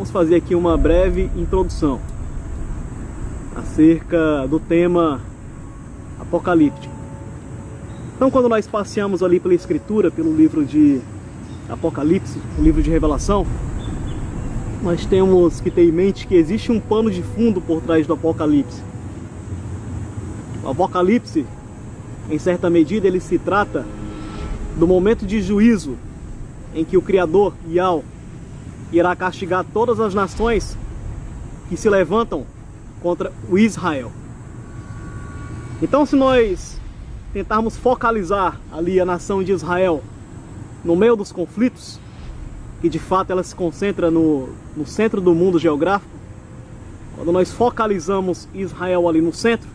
vamos fazer aqui uma breve introdução acerca do tema apocalíptico. Então, quando nós passeamos ali pela escritura, pelo livro de Apocalipse, o livro de Revelação, nós temos que ter em mente que existe um pano de fundo por trás do Apocalipse. O Apocalipse, em certa medida, ele se trata do momento de juízo em que o Criador, Yahweh, irá castigar todas as nações que se levantam contra o Israel. Então, se nós tentarmos focalizar ali a nação de Israel no meio dos conflitos, que de fato ela se concentra no centro do mundo geográfico, quando nós focalizamos Israel ali no centro,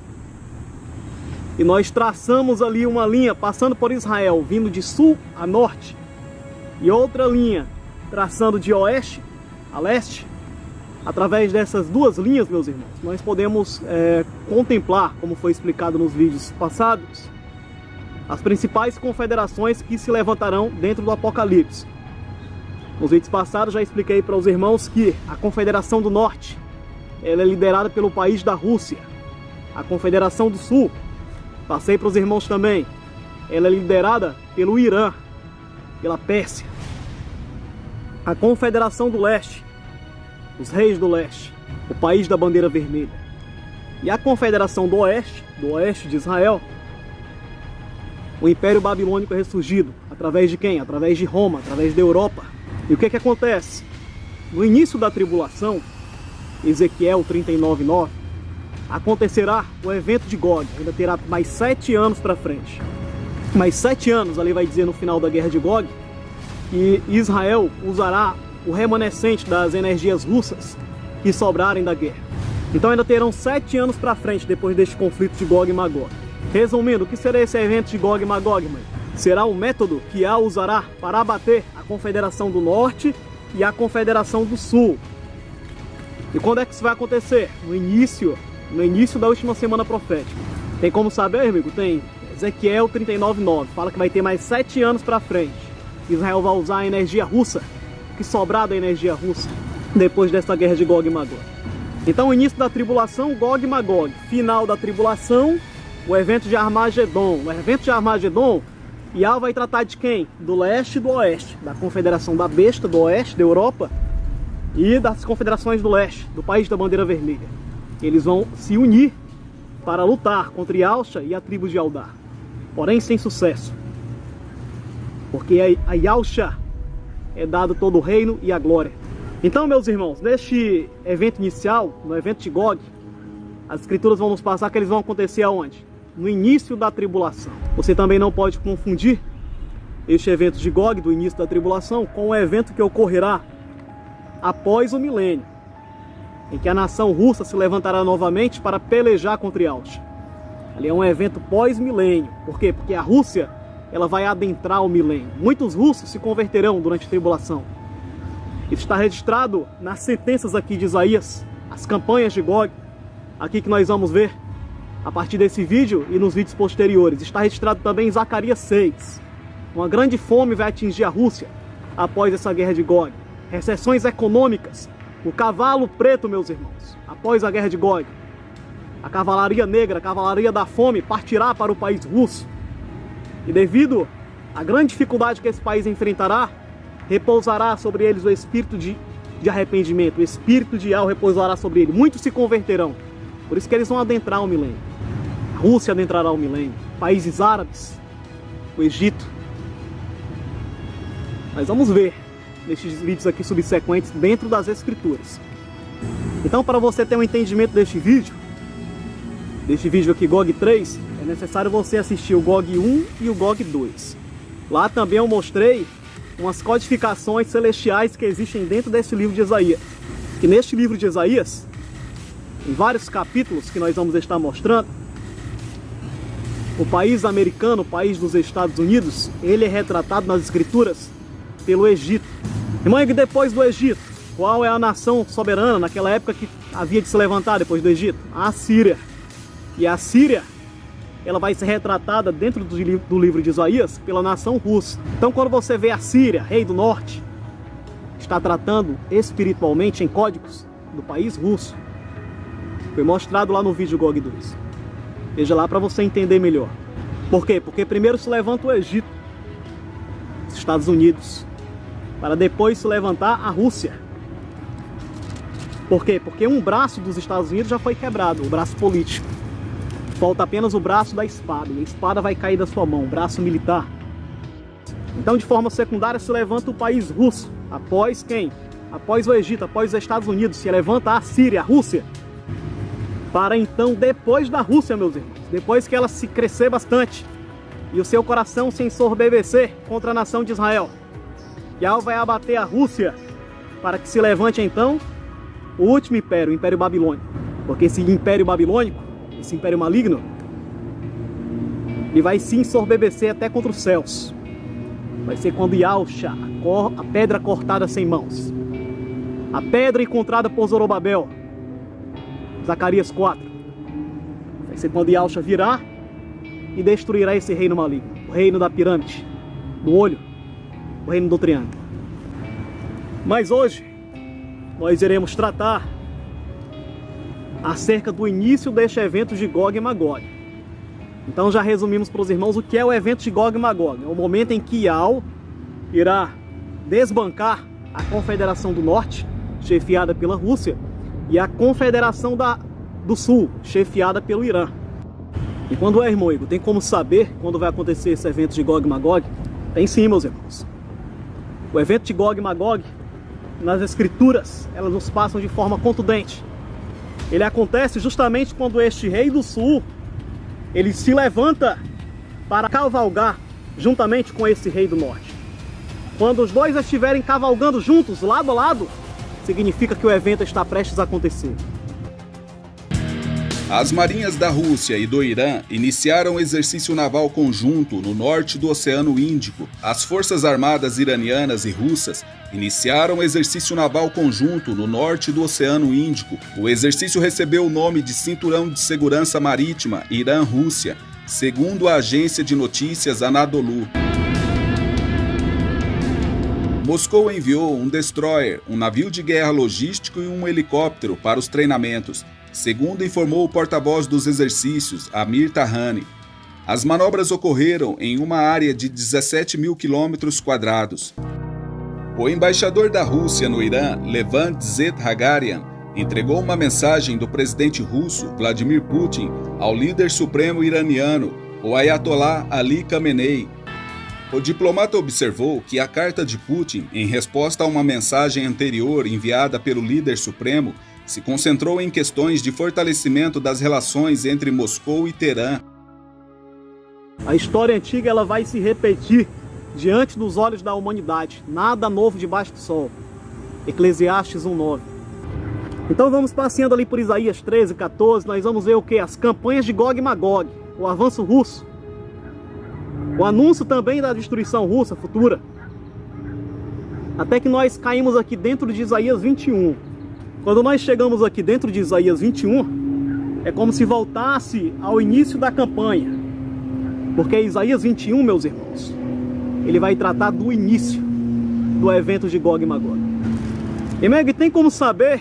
e nós traçamos ali uma linha passando por Israel, vindo de sul a norte, e outra linha traçando de oeste a leste, através dessas duas linhas, meus irmãos, nós podemos contemplar, como foi explicado nos vídeos passados, as principais confederações que se levantarão dentro do Apocalipse. Nos vídeos passados já expliquei para os irmãos que a Confederação do Norte, ela é liderada pelo país da Rússia. A Confederação do Sul, passei para os irmãos também, ela é liderada pelo Irã, pela Pérsia. A Confederação do Leste, os reis do leste, o país da bandeira vermelha. E a Confederação do oeste de Israel, o Império Babilônico é ressurgido. Através de quem? Através de Roma, através da Europa. E o que que acontece? No início da tribulação, Ezequiel 39:9, acontecerá o evento de Gog. Ainda terá mais 7 anos para frente. Mais 7 anos, ali vai dizer no final da guerra de Gog, que Israel usará o remanescente das energias russas que sobrarem da guerra. Então ainda terão 7 anos para frente depois deste conflito de Gog e Magog. Resumindo, o que será esse evento de Gog e Magog, mãe? Será um método que Yahweh usará para abater a Confederação do Norte e a Confederação do Sul. E quando é que isso vai acontecer? No início da última semana profética. Tem como saber, amigo? Tem Ezequiel 39:9. Fala que vai ter mais 7 anos para frente. Israel vai usar a energia russa, que sobrar da energia russa, depois dessa guerra de Gog e Magog. Então, o início da tribulação, Gog e Magog. Final da tribulação, o evento de Armagedon. O evento de Armagedon, Yahweh vai tratar de quem? Do leste e do oeste. Da confederação da besta do oeste, da Europa, e das confederações do leste, do país da bandeira vermelha. Eles vão se unir para lutar contra Yahusha e a tribo de Eldar. Porém, sem sucesso. Porque a Yahusha é dado todo o reino e a glória. Então, meus irmãos, neste evento inicial, no evento de Gog, as escrituras vão nos passar que eles vão acontecer aonde? No início da tribulação. Você também não pode confundir este evento de Gog, do início da tribulação, com o evento que ocorrerá após o milênio, em que a nação russa se levantará novamente para pelejar contra Yahusha. Ali é um evento pós-milênio. Por quê? Porque a Rússia, ela vai adentrar o milênio. Muitos russos se converterão durante a tribulação. Isso está registrado nas sentenças aqui de Isaías, as campanhas de Gog, aqui que nós vamos ver a partir desse vídeo e nos vídeos posteriores. Está registrado também em Zacarias 6. Uma grande fome vai atingir a Rússia após essa guerra de Gog. Recessões econômicas. O cavalo preto, meus irmãos, após a guerra de Gog. A cavalaria negra, a cavalaria da fome, partirá para o país russo. E devido à grande dificuldade que esse país enfrentará, repousará sobre eles o espírito de arrependimento. O espírito de Yahweh repousará sobre eles. Muitos se converterão. Por isso que eles vão adentrar o milênio. A Rússia adentrará o milênio. Países árabes, o Egito. Mas vamos ver nestes vídeos aqui subsequentes dentro das escrituras. Então, para você ter um entendimento deste vídeo aqui, Gog 3, é necessário você assistir o Gog 1 e o Gog 2. Lá também eu mostrei umas codificações celestiais que existem dentro desse livro de Isaías. Que neste livro de Isaías, em vários capítulos que nós vamos estar mostrando, o país americano, o país dos Estados Unidos, ele é retratado nas escrituras pelo Egito. Irmão, e depois do Egito, qual é a nação soberana naquela época que havia de se levantar depois do Egito? A Síria. E a Síria, ela vai ser retratada dentro do livro de Isaías pela nação russa. Então, quando você vê a Síria, rei do norte, está tratando espiritualmente em códigos do país russo. Foi mostrado lá no vídeo GOG 2. Veja lá para você entender melhor. Por quê? Porque primeiro se levanta o Egito, os Estados Unidos, para depois se levantar a Rússia. Por quê? Porque um braço dos Estados Unidos já foi quebrado, o braço político. Falta apenas o braço da espada, e a espada vai cair da sua mão, o braço militar. Então, de forma secundária, se levanta o país russo. Após quem? Após o Egito, após os Estados Unidos, se levanta a Síria, a Rússia. Para então, depois da Rússia, meus irmãos, depois que ela se crescer bastante e o seu coração se ensorbebecer contra a nação de Israel, Yahweh vai abater a Rússia para que se levante então o último império, o Império Babilônico. Porque esse Império Babilônico, esse Império maligno, ele vai se ensorbebecer até contra os céus. Vai ser quando Yahusha, a pedra cortada sem mãos, a pedra encontrada por Zorobabel, Zacarias 4. Vai ser quando Yahusha virá e destruirá esse reino maligno, o reino da pirâmide, do olho, o reino do triângulo. Mas hoje nós iremos tratar acerca do início deste evento de Gog e Magog. Então já resumimos para os irmãos o que é o evento de Gog e Magog. É o momento em que Yahweh irá desbancar a Confederação do Norte, chefiada pela Rússia, e a Confederação do Sul, chefiada pelo Irã. E quando é, irmão Igor, tem como saber quando vai acontecer esse evento de Gog e Magog? Tem sim, meus irmãos. O evento de Gog e Magog, nas escrituras, elas nos passam de forma contundente. Ele acontece justamente quando este rei do sul, ele se levanta para cavalgar juntamente com esse rei do norte. Quando os dois estiverem cavalgando juntos, lado a lado, significa que o evento está prestes a acontecer. As marinhas da Rússia e do Irã iniciaram um exercício naval conjunto no norte do Oceano Índico. As forças armadas iranianas e russas iniciaram um exercício naval conjunto no norte do Oceano Índico. O exercício recebeu o nome de Cinturão de Segurança Marítima Irã-Rússia, segundo a agência de notícias Anadolu. Moscou enviou um destroyer, um navio de guerra logístico e um helicóptero para os treinamentos, segundo informou o porta-voz dos exercícios, Amir Tahani. As manobras ocorreram em uma área de 17 mil quilômetros quadrados. O embaixador da Rússia no Irã, Levant Zethagarian, entregou uma mensagem do presidente russo, Vladimir Putin, ao líder supremo iraniano, o Ayatollah Ali Khamenei. O diplomata observou que a carta de Putin, em resposta a uma mensagem anterior enviada pelo líder supremo, se concentrou em questões de fortalecimento das relações entre Moscou e Teherã. A história antiga ela vai se repetir diante dos olhos da humanidade. Nada novo debaixo do sol. Eclesiastes 1:9. Então vamos passeando ali por Isaías 13, 14. Nós vamos ver o que? As campanhas de Gog e Magog. O avanço russo. O anúncio também da destruição russa futura. Até que nós caímos aqui dentro de Isaías 21. Quando nós chegamos aqui dentro de Isaías 21, é como se voltasse ao início da campanha. Porque Isaías 21, meus irmãos, ele vai tratar do início do evento de Gog e Magog. E Meg, tem como saber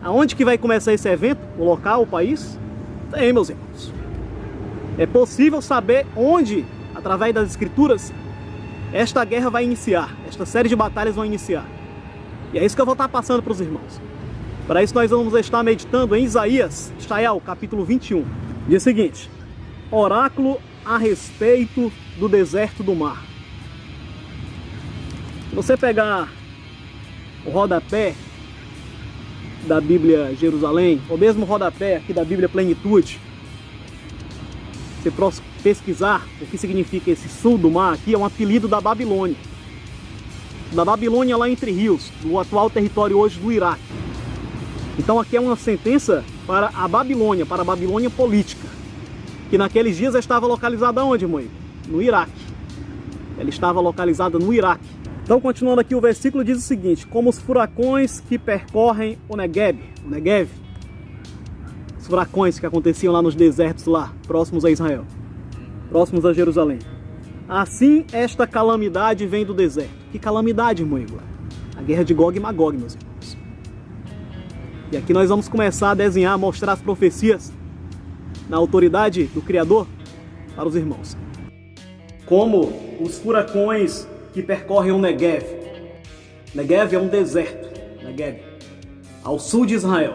aonde que vai começar esse evento? O local, o país? Tem, meus irmãos. É possível saber onde, através das escrituras, esta guerra vai iniciar. Esta série de batalhas vão iniciar. E é isso que eu vou estar passando para os irmãos. Para isso nós vamos estar meditando em Isaías, capítulo 21. Diz o seguinte: oráculo a respeito do deserto do mar. Se você pegar o rodapé da Bíblia Jerusalém, ou mesmo o rodapé aqui da Bíblia Plenitude, você pesquisar o que significa esse sul do mar aqui, é um apelido da Babilônia. Da Babilônia lá entre rios, no atual território hoje do Iraque. Então aqui é uma sentença para a Babilônia política, que naqueles dias estava localizada onde, mãe? No Iraque. Ela estava localizada no Iraque. Então, continuando aqui, o versículo diz o seguinte: como os furacões que percorrem o Negev, os furacões que aconteciam lá nos desertos lá, próximos a Israel, próximos a Jerusalém. Assim esta calamidade vem do deserto. Que calamidade, irmão Igor? A guerra de Gog e Magog, meus irmãos. E aqui nós vamos começar a desenhar, mostrar as profecias na autoridade do Criador para os irmãos. Como os furacões que percorrem o Negev. Negev é um deserto, Negev, ao sul de Israel.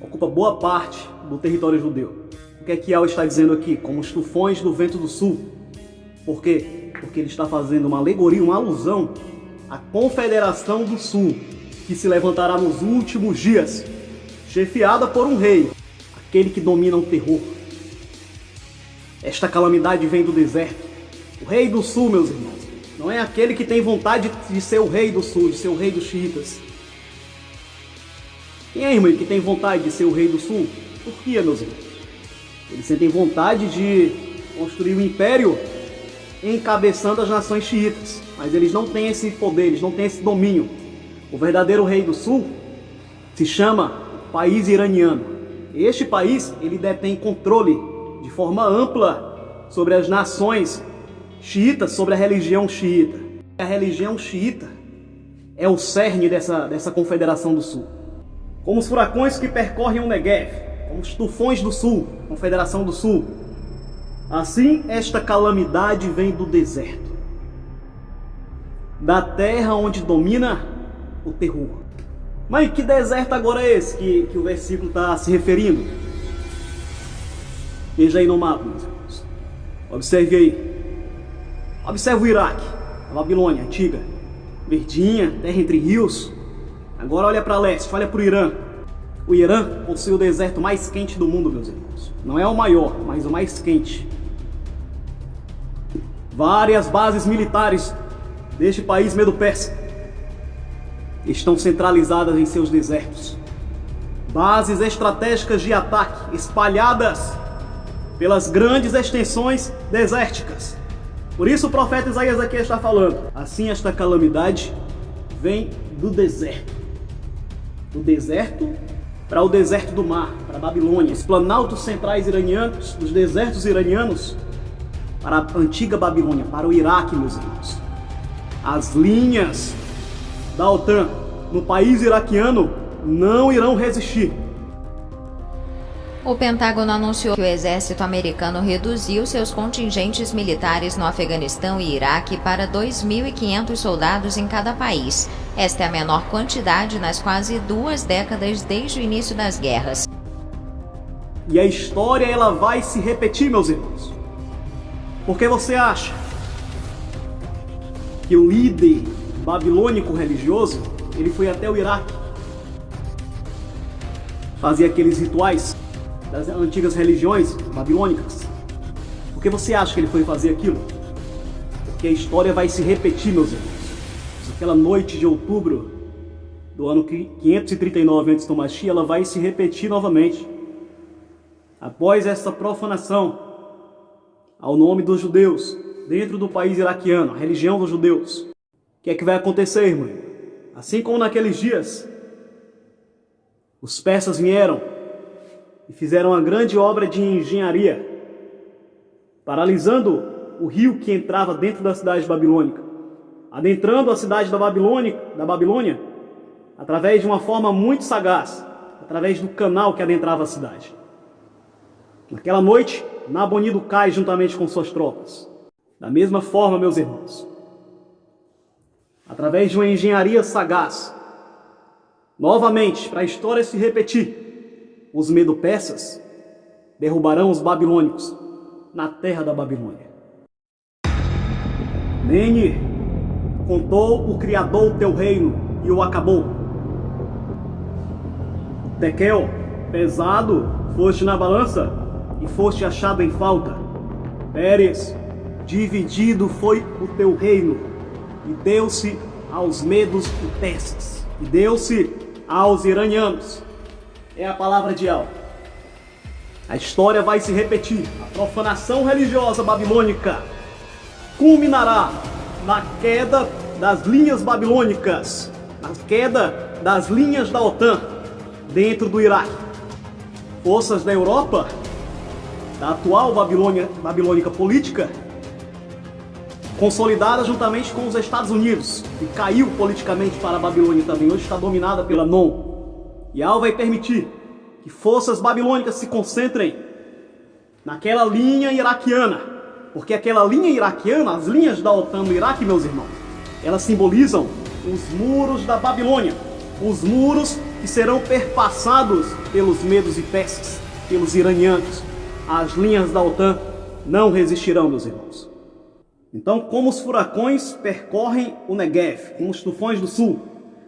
Ocupa boa parte do território judeu. O que é que Yahweh está dizendo aqui? Como os tufões do vento do sul. Por quê? Porque ele está fazendo uma alegoria, uma alusão à confederação do sul, que se levantará nos últimos dias, chefiada por um rei, aquele que domina o terror. Esta calamidade vem do deserto. O rei do sul, meus irmãos, não é aquele que tem vontade de ser o rei do sul, de ser o rei dos xiitas. Quem é, irmão, que tem vontade de ser o rei do sul? Turquia, meus irmãos. Eles sentem vontade de construir um império encabeçando as nações xiitas, mas eles não têm esse poder, eles não têm esse domínio. O verdadeiro rei do sul se chama país iraniano. Este país, ele detém controle de forma ampla sobre as nações xiitas, sobre a religião xiita. A religião xiita é o cerne dessa confederação do sul. Como os furacões que percorrem o Negev, como os tufões do sul, confederação do sul, assim esta calamidade vem do deserto, da terra onde domina o terror. Mas que deserto agora é esse que o versículo está se referindo? Veja aí no mapa, meus irmãos. Observe aí. Observe o Iraque, a Babilônia antiga, verdinha, terra entre rios. Agora olha para leste, olha para o Irã. O Irã possui o deserto mais quente do mundo, meus irmãos. Não é o maior, mas o mais quente. Várias bases militares deste país medo-persa estão centralizadas em seus desertos. Bases estratégicas de ataque espalhadas pelas grandes extensões desérticas. Por isso o profeta Isaías aqui está falando: assim esta calamidade vem do deserto. Do deserto para o deserto do mar, para a Babilônia. Os planaltos centrais iranianos, os desertos iranianos, para a antiga Babilônia, para o Iraque, meus irmãos. As linhas da OTAN no país iraquiano não irão resistir. O Pentágono anunciou que o exército americano reduziu seus contingentes militares no Afeganistão e Iraque para 2.500 soldados em cada país. Esta é a menor quantidade nas quase 2 décadas desde o início das guerras. E a história ela vai se repetir, meus irmãos. Porque você acha que o líder babilônico religioso, ele foi até o Iraque, fazia aqueles rituais das antigas religiões babilônicas? Por que você acha que ele foi fazer aquilo? Porque a história vai se repetir, meus irmãos. Aquela noite de outubro do ano 539 a.C., ela vai se repetir novamente. Após essa profanação ao nome dos judeus dentro do país iraquiano, a religião dos judeus, o que é que vai acontecer, irmão? Assim como naqueles dias, os persas vieram e fizeram uma grande obra de engenharia, paralisando o rio que entrava dentro da cidade babilônica, adentrando a cidade da Babilônia, através de uma forma muito sagaz, através do canal que adentrava a cidade. Naquela noite, Nabonido cai juntamente com suas tropas. Da mesma forma, meus irmãos, através de uma engenharia sagaz, novamente, para a história se repetir, os medo-persas derrubarão os babilônicos na terra da Babilônia. Nene, contou o Criador o teu reino e o acabou. Tekel, pesado, foste na balança e foste achado em falta. Pérez, dividido foi o teu reino e deu-se aos medos e persas, e deu-se aos iranianos. É a palavra de Yahweh. A história vai se repetir. A profanação religiosa babilônica culminará na queda das linhas babilônicas, na queda das linhas da OTAN dentro do Iraque. Forças da Europa, da atual babilônica política, consolidada juntamente com os Estados Unidos, que caiu politicamente para a Babilônia também, hoje está dominada pela Non. E Al vai permitir que forças babilônicas se concentrem naquela linha iraquiana, porque aquela linha iraquiana, as linhas da OTAN no Iraque, meus irmãos, elas simbolizam os muros da Babilônia, os muros que serão perpassados pelos medos e persas, pelos iranianos. As linhas da OTAN não resistirão, meus irmãos. Então, como os furacões percorrem o Negev, como os tufões do sul,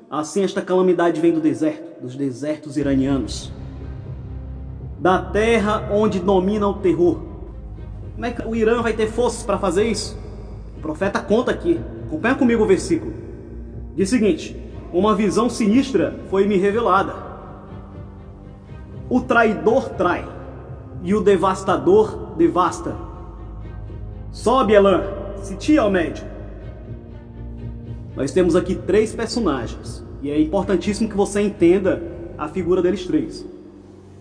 assim esta calamidade vem do deserto, dos desertos iranianos, da terra onde domina o terror. Como é que o Irã vai ter forças para fazer isso? O profeta conta aqui, acompanha comigo o versículo. Diz o seguinte: uma visão sinistra foi me revelada. O traidor trai e o devastador devasta. Sobe, Elan, Siti ao médio. Nós temos aqui 3 personagens e é importantíssimo que você entenda a figura deles 3.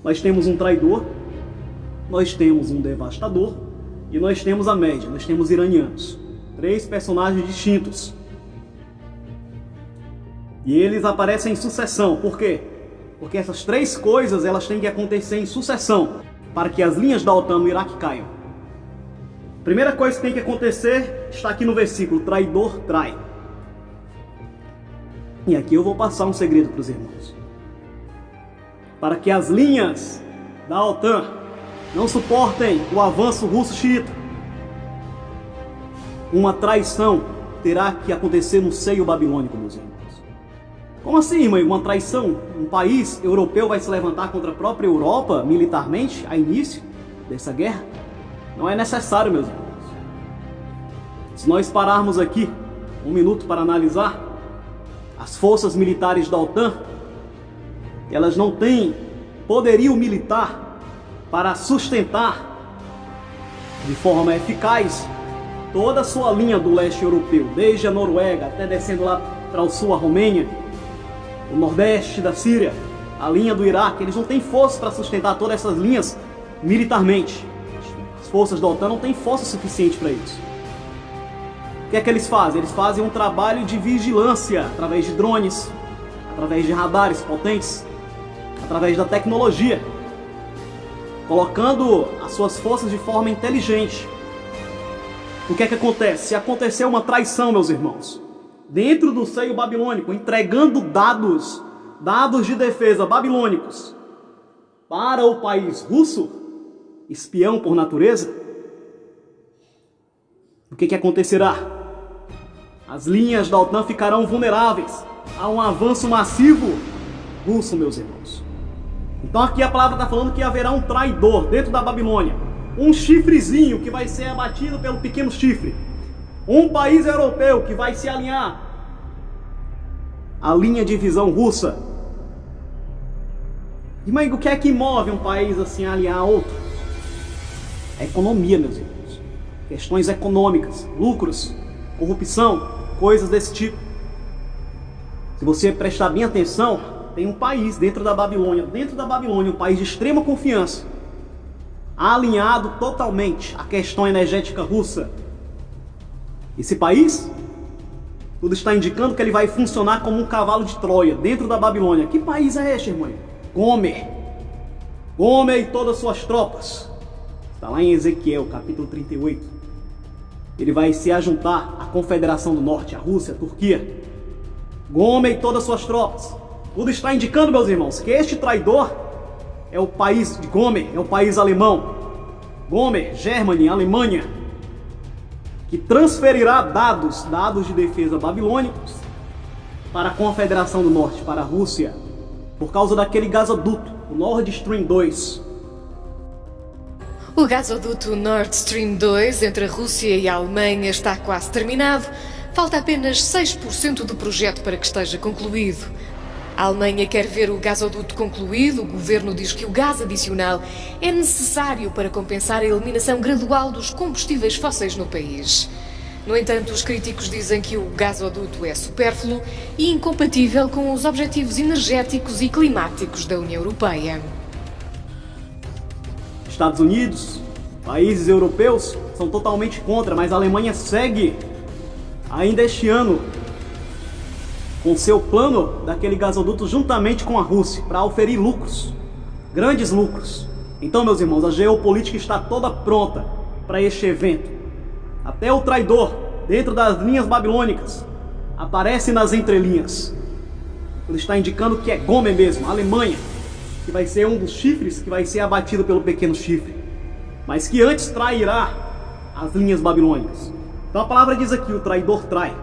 Nós temos um traidor, nós temos um devastador e nós temos a média, nós temos iranianos. 3 personagens distintos. E eles aparecem em sucessão. Por quê? Porque essas 3 coisas elas têm que acontecer em sucessão para que as linhas da OTAN no Iraque caiam. Primeira coisa que tem que acontecer está aqui no versículo: traidor trai. E aqui eu vou passar um segredo para os irmãos. Para que as linhas da OTAN não suportem o avanço russo-xiita, uma traição terá que acontecer no seio babilônico, meus irmãos. Como assim, mãe? Uma traição? Um país europeu vai se levantar contra a própria Europa militarmente a início dessa guerra? Não é necessário, meus irmãos. Se nós pararmos aqui um minuto para analisar, as forças militares da OTAN, elas não têm poderio militar para sustentar de forma eficaz toda a sua linha do leste europeu, desde a Noruega até descendo lá para o sul, a Romênia, o nordeste da Síria, a linha do Iraque. Eles não têm força para sustentar todas essas linhas militarmente. As forças da OTAN não têm força suficiente para isso. O que é que eles fazem? Eles fazem um trabalho de vigilância através de drones, através de radares potentes, através da tecnologia, colocando as suas forças de forma inteligente. O que é que acontece? Se acontecer uma traição, meus irmãos, dentro do seio babilônico, entregando dados de defesa babilônicos para o país russo, espião por natureza, o que acontecerá? As linhas da OTAN ficarão vulneráveis a um avanço massivo russo, meus irmãos. Então aqui a palavra está falando que haverá um traidor dentro da Babilônia, um chifrezinho que vai ser abatido pelo pequeno chifre, um país europeu que vai se alinhar à linha de visão russa. E mãe, o que é que move um país assim a alinhar a outro? É economia, meus irmãos. Questões econômicas, lucros, corrupção, coisas desse tipo. Se você prestar bem atenção, tem um país dentro da Babilônia, um país de extrema confiança, alinhado totalmente à questão energética russa. Esse país, tudo está indicando que ele vai funcionar como um cavalo de Troia dentro da Babilônia. Que país é este, irmão? Gomer. Gomer e todas as suas tropas. Está lá em Ezequiel, capítulo 38. Ele vai se ajuntar à Confederação do Norte, a Rússia, a Turquia. Gomer e todas as suas tropas. Tudo está indicando, meus irmãos, que este traidor é o país de Gomer, é o país alemão. Gomer, Germany, Alemanha, que transferirá dados de defesa babilônicos para a Confederação do Norte, para a Rússia, por causa daquele gasoduto, o Nord Stream 2. O gasoduto Nord Stream 2 entre a Rússia e a Alemanha está quase terminado. Falta apenas 6% do projeto para que esteja concluído. A Alemanha quer ver o gasoduto concluído. O governo diz que o gás adicional é necessário para compensar a eliminação gradual dos combustíveis fósseis no país. No entanto, os críticos dizem que o gasoduto é supérfluo e incompatível com os objetivos energéticos e climáticos da União Europeia. Estados Unidos, países europeus são totalmente contra, mas a Alemanha segue ainda este ano, com seu plano daquele gasoduto juntamente com a Rússia, para oferir lucros, grandes lucros. Então, meus irmãos, a geopolítica está toda pronta para este evento. Até o traidor, dentro das linhas babilônicas, aparece nas entrelinhas. Ele está indicando que é Gomer mesmo, a Alemanha, que vai ser um dos chifres que vai ser abatido pelo pequeno chifre, mas que antes trairá as linhas babilônicas. Então a palavra diz aqui, o traidor trai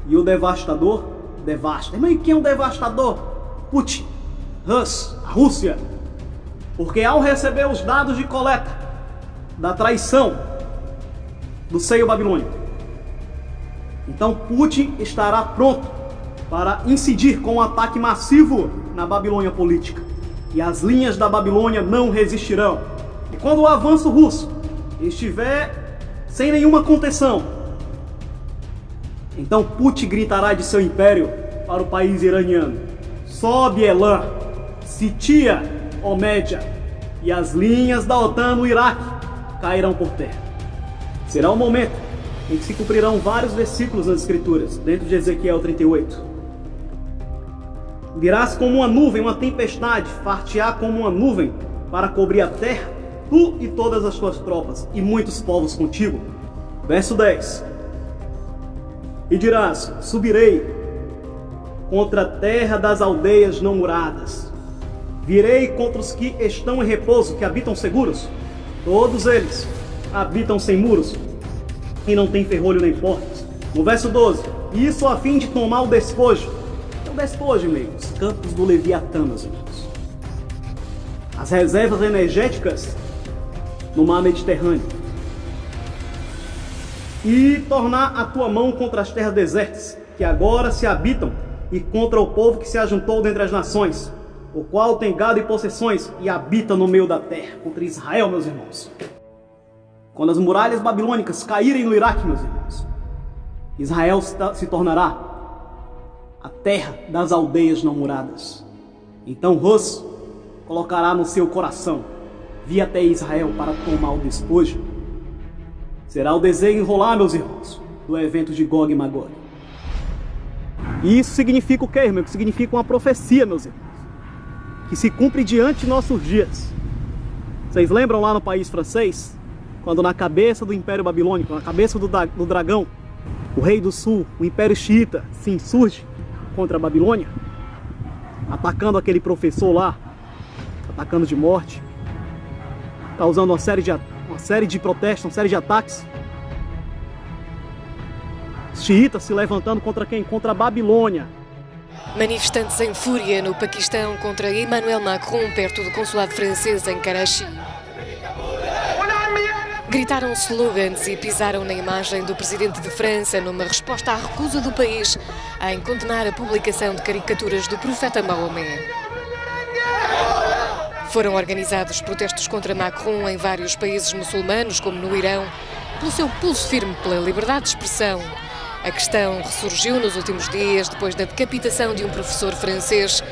e o devastador devasta. Irmão, e quem é o devastador? Putin, a Rússia. Porque ao receber os dados de coleta da traição do seio babilônico, então Putin estará pronto para incidir com um ataque massivo na Babilônia política. E as linhas da Babilônia não resistirão. E quando o avanço russo estiver sem nenhuma contenção, então Putin gritará de seu império para o país iraniano: sobe Elam, sitia ó Média, e as linhas da OTAN no Iraque cairão por terra. Será o momento em que se cumprirão vários versículos nas Escrituras, dentro de Ezequiel 38. Virás como uma nuvem, uma tempestade, far-te-á como uma nuvem para cobrir a terra, tu e todas as tuas tropas, e muitos povos contigo. Verso 10. E dirás: subirei contra a terra das aldeias não muradas. Virei contra os que estão em repouso, que habitam seguros. Todos eles habitam sem muros e não têm ferrolho nem portas. No verso 12. Isso a fim de tomar o despojo. O despojo, amigos, os campos do Leviatã, meus irmãos. As reservas energéticas no mar Mediterrâneo. E tornar a tua mão contra as terras desertas, que agora se habitam, e contra o povo que se ajuntou dentre as nações, o qual tem gado e possessões, e habita no meio da terra. Contra Israel, meus irmãos. Quando as muralhas babilônicas caírem no Iraque, meus irmãos, Israel se tornará a terra das aldeias não muradas. Então Rus colocará no seu coração vir até Israel para tomar o despojo. Será o desenrolar, meus irmãos, do evento de Gog e Magog. E isso significa o quê, irmão? Significa uma profecia, meus irmãos, que se cumpre diante de nossos dias. Vocês lembram lá no país francês, quando na cabeça do Império Babilônico, na cabeça do dragão, o rei do sul, o Império Xiita, se insurge contra a Babilônia, atacando aquele professor lá, atacando de morte, causando uma série de protestos, uma série de ataques. Os xiitas se levantando contra quem? Contra a Babilônia. Manifestantes em fúria no Paquistão contra Emmanuel Macron, perto do consulado francês em Karachi. Gritaram slogans e pisaram na imagem do presidente de França numa resposta à recusa do país em condenar a publicação de caricaturas do profeta Maomé. Foram organizados protestos contra Macron em vários países muçulmanos, como no Irão, pelo seu pulso firme pela liberdade de expressão. A questão ressurgiu nos últimos dias, depois da decapitação de um professor francês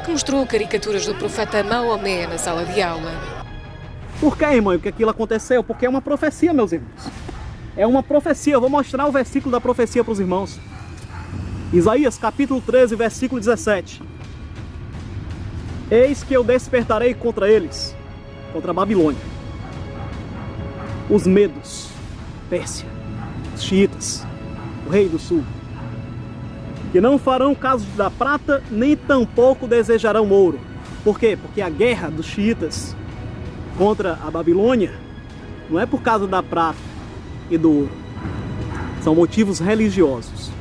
que mostrou caricaturas do profeta Maomé na sala de aula. Por que, irmão? Porque aquilo aconteceu? Porque é uma profecia, meus irmãos. É uma profecia. Eu vou mostrar o versículo da profecia para os irmãos. Isaías capítulo 13, versículo 17. Eis que eu despertarei contra eles, contra a Babilônia, os medos, Pérsia, os xiitas, o rei do sul, que não farão caso da prata, nem tampouco desejarão ouro. Por quê? Porque a guerra dos xiitas contra a Babilônia não é por causa da prata e do ouro. São motivos religiosos.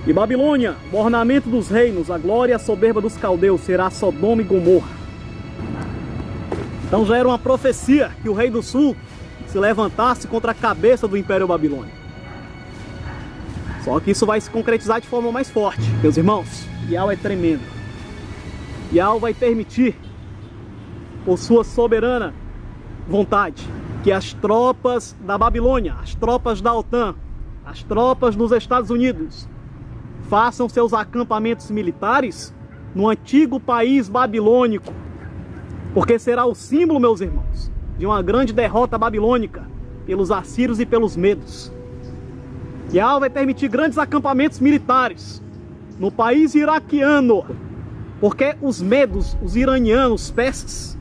E Babilônia, o ornamento dos reinos, a glória e a soberba dos caldeus, será Sodoma e Gomorra. Então já era uma profecia que o rei do sul se levantasse contra a cabeça do Império Babilônico. Só que isso vai se concretizar de forma mais forte, meus irmãos. Yahweh é tremendo. Yahweh vai permitir, por sua soberana vontade, que as tropas da Babilônia, as tropas da OTAN, as tropas dos Estados Unidos, façam seus acampamentos militares no antigo país babilônico, porque será o símbolo, meus irmãos, de uma grande derrota babilônica pelos assírios e pelos medos. E ela vai permitir grandes acampamentos militares no país iraquiano, porque os medos, os iranianos, persas,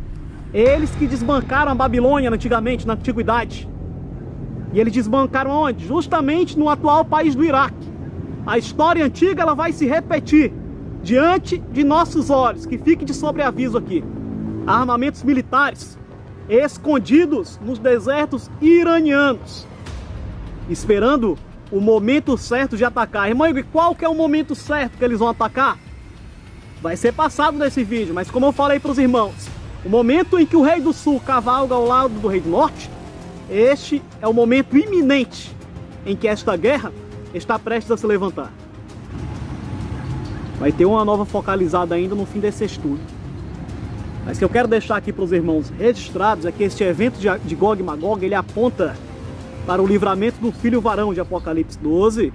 eles que desbancaram a Babilônia antigamente, na antiguidade. E eles desbancaram onde? Justamente no atual país do Iraque. A história antiga ela vai se repetir diante de nossos olhos, que fique de sobreaviso aqui. Armamentos militares escondidos nos desertos iranianos, esperando o momento certo de atacar. Irmão, e qual que é o momento certo que eles vão atacar? Vai ser passado nesse vídeo, mas como eu falei para os irmãos, o momento em que o rei do sul cavalga ao lado do rei do norte, este é o momento iminente em que esta guerra está prestes a se levantar. Vai ter uma nova focalizada ainda no fim desse estudo. Mas o que eu quero deixar aqui para os irmãos registrados é que este evento de Gog e Magog, ele aponta para o livramento do filho varão de Apocalipse 12,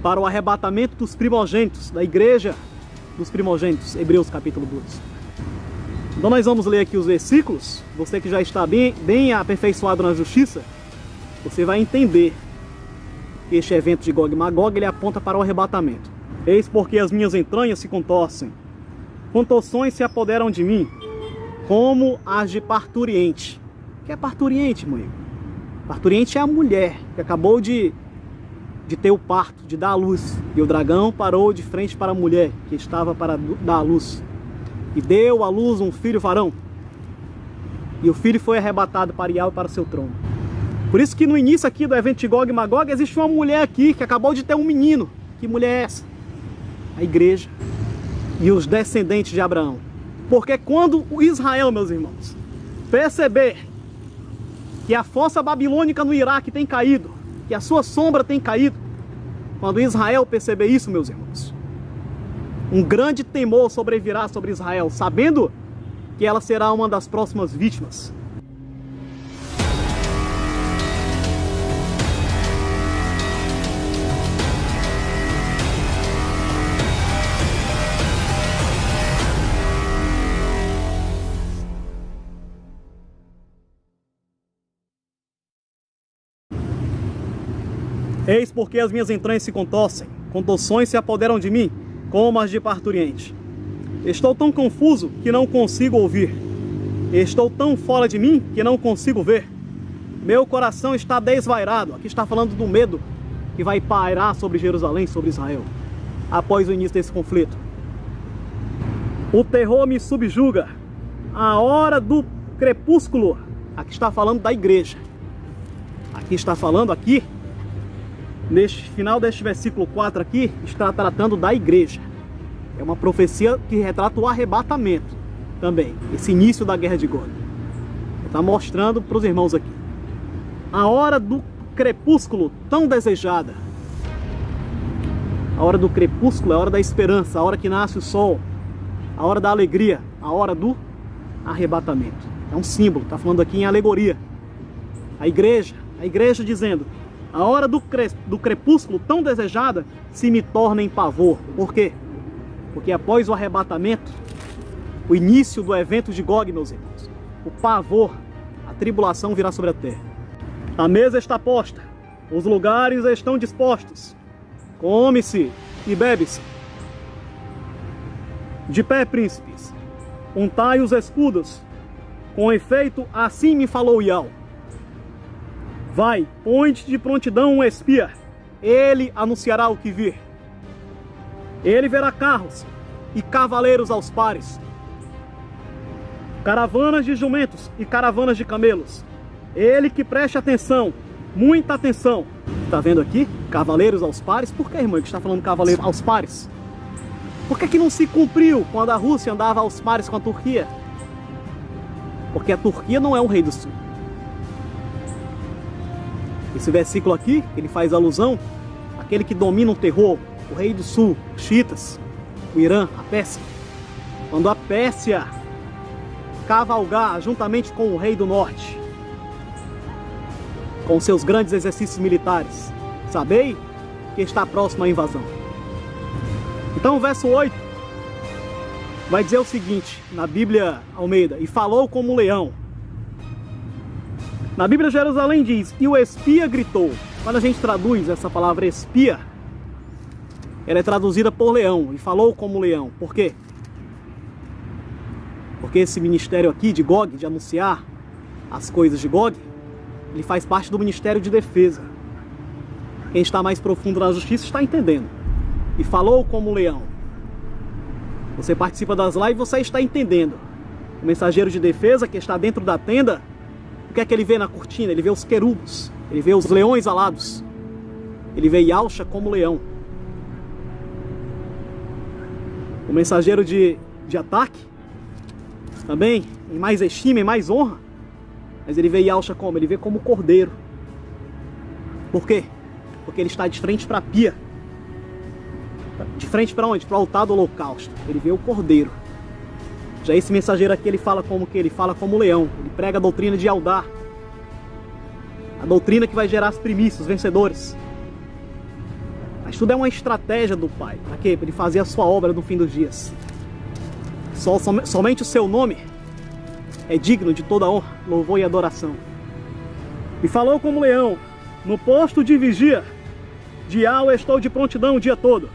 para o arrebatamento dos primogênitos, da igreja dos primogênitos, Hebreus capítulo 2. Então nós vamos ler aqui os versículos. Você que já está bem aperfeiçoado na justiça, você vai entender que este evento de Gog e Magog, ele aponta para o arrebatamento. Eis porque as minhas entranhas se contorcem, contorções se apoderam de mim, como as de parturiente. O que é parturiente, mãe? Parturiente é a mulher que acabou de ter o parto, de dar a luz. E o dragão parou de frente para a mulher que estava para dar a luz. E deu à luz um filho varão. E o filho foi arrebatado para Yahweh, para seu trono. Por isso que no início aqui do evento de Gog e Magog, existe uma mulher aqui que acabou de ter um menino. Que mulher é essa? A igreja e os descendentes de Abraão. Porque quando o Israel, meus irmãos, perceber que a força babilônica no Iraque tem caído, que a sua sombra tem caído, quando Israel perceber isso, meus irmãos, um grande temor sobrevirá sobre Israel, sabendo que ela será uma das próximas vítimas. Eis porque as minhas entranhas se contorcem, contorções se apoderam de mim, como as de parturiente. Estou tão confuso que não consigo ouvir. Estou tão fora de mim que não consigo ver. Meu coração está desvairado. Aqui está falando do medo que vai pairar sobre Jerusalém, sobre Israel, após o início desse conflito. O terror me subjuga. A hora do crepúsculo. Aqui está falando da igreja. Aqui está falando aqui, neste final deste versículo 4 aqui, está tratando da igreja. É uma profecia que retrata o arrebatamento também. Esse início da guerra de Gog. Está mostrando para os irmãos aqui. A hora do crepúsculo tão desejada. A hora do crepúsculo é a hora da esperança, a hora que nasce o sol. A hora da alegria, a hora do arrebatamento. É um símbolo, está falando aqui em alegoria. A igreja dizendo: a hora do crepúsculo tão desejada se me torna em pavor. Por quê? Porque após o arrebatamento, o início do evento de Gog, meus irmãos, o pavor, a tribulação virá sobre a terra. A mesa está posta, os lugares estão dispostos, come-se e bebe-se. De pé, príncipes, untai os escudos, com efeito assim me falou Yahweh. Vai, põe-te de prontidão um espia, ele anunciará o que vir. Ele verá carros e cavaleiros aos pares, caravanas de jumentos e caravanas de camelos. Ele que preste atenção, muita atenção. Está vendo aqui? Cavaleiros aos pares. Por que, irmão, que está falando cavaleiros aos pares? Por que não se cumpriu quando a Rússia andava aos pares com a Turquia? Porque a Turquia não é um rei do sul. Esse versículo aqui, ele faz alusão àquele que domina o terror, o rei do sul, os xiitas, o Irã, a Pérsia. Quando a Pérsia cavalgar juntamente com o rei do norte, com seus grandes exercícios militares, sabei que está próximo à invasão. Então o verso 8 vai dizer o seguinte, na Bíblia Almeida: e falou como um leão. Na Bíblia, Jerusalém diz, e o espia gritou. Quando a gente traduz essa palavra espia, ela é traduzida por leão, e falou como leão. Por quê? Porque esse ministério aqui de Gog, de anunciar as coisas de Gog, ele faz parte do Ministério de Defesa. Quem está mais profundo na justiça está entendendo. E falou como leão. Você participa das lives, você está entendendo. O mensageiro de defesa que está dentro da tenda, o que é que ele vê na cortina? Ele vê os querubos, ele vê os leões alados, ele vê Yahusha como leão. O mensageiro de ataque, também, em mais estima, em mais honra, mas ele vê Yahusha como? Ele vê como cordeiro. Por quê? Porque ele está de frente para a pia. De frente para onde? Para o altar do holocausto. Ele vê o cordeiro. Já esse mensageiro aqui, ele fala como que? Ele fala como leão. Ele prega a doutrina de Eldar. A doutrina que vai gerar as primícias, os vencedores. Mas tudo é uma estratégia do Pai. Para quê? Para ele fazer a sua obra no fim dos dias. Somente o seu nome é digno de toda honra, louvor e adoração. E falou como leão. No posto de vigia de Yahweh estou de prontidão o dia todo.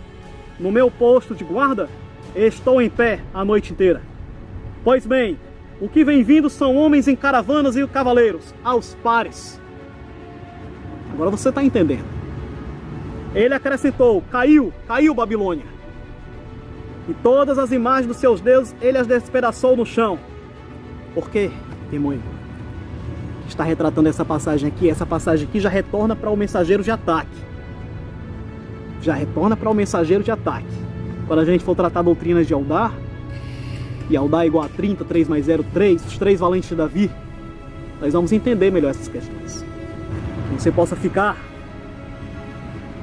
No meu posto de guarda estou em pé a noite inteira. Pois bem, o que vem vindo são homens em caravanas e cavaleiros, aos pares. Agora você está entendendo. Ele acrescentou, caiu Babilônia. E todas as imagens dos seus deuses ele as despedaçou no chão. Por quê, testemunho? Está retratando essa passagem aqui já retorna para o mensageiro de ataque. Já retorna para o mensageiro de ataque. Quando a gente for tratar doutrinas de Eldar, e Eldar é igual a 30, 3 mais 0, 3, os 3 valentes de Davi, nós vamos entender melhor essas questões. Que você possa ficar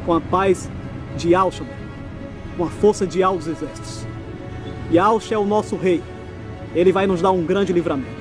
com a paz de Yahusha, com a força de Yahweh dos exércitos. Yahusha é o nosso rei. Ele vai nos dar um grande livramento.